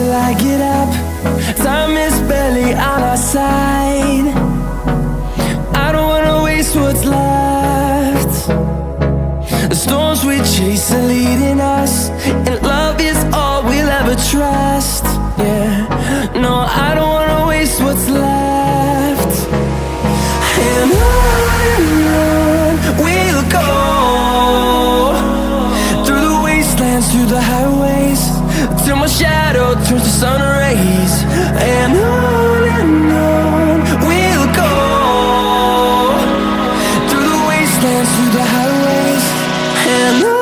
till I get up. Time is barely on our side. I don't wanna waste what's left. The storms we chase are leading us, and love is all we'll ever trust. Yeah, no, I don't wanna waste what's left. And on we'll go, through the wastelands, through the highways, till my shadow turns to sun rays. And on we'll go, through the wastelands, through the highways, and on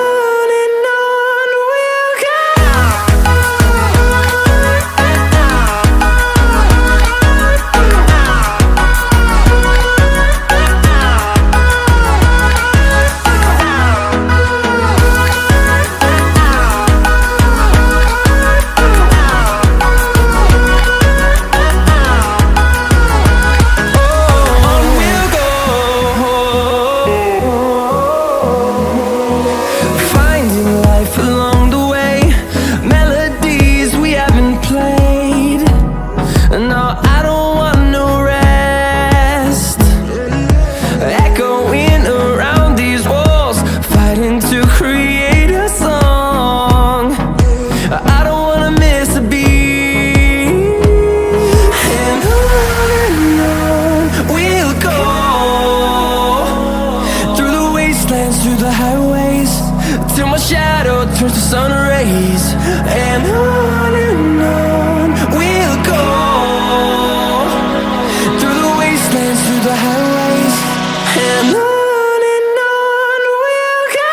we'll go. Through the highways, till my shadow turns to sun rays. And on we'll go, through the wastelands, through the highways, and on we'll go.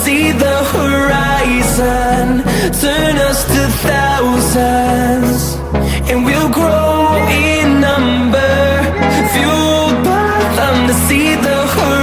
See the horizon turn us to thousands, and we'll grow in number, fueled by them to see the horizon.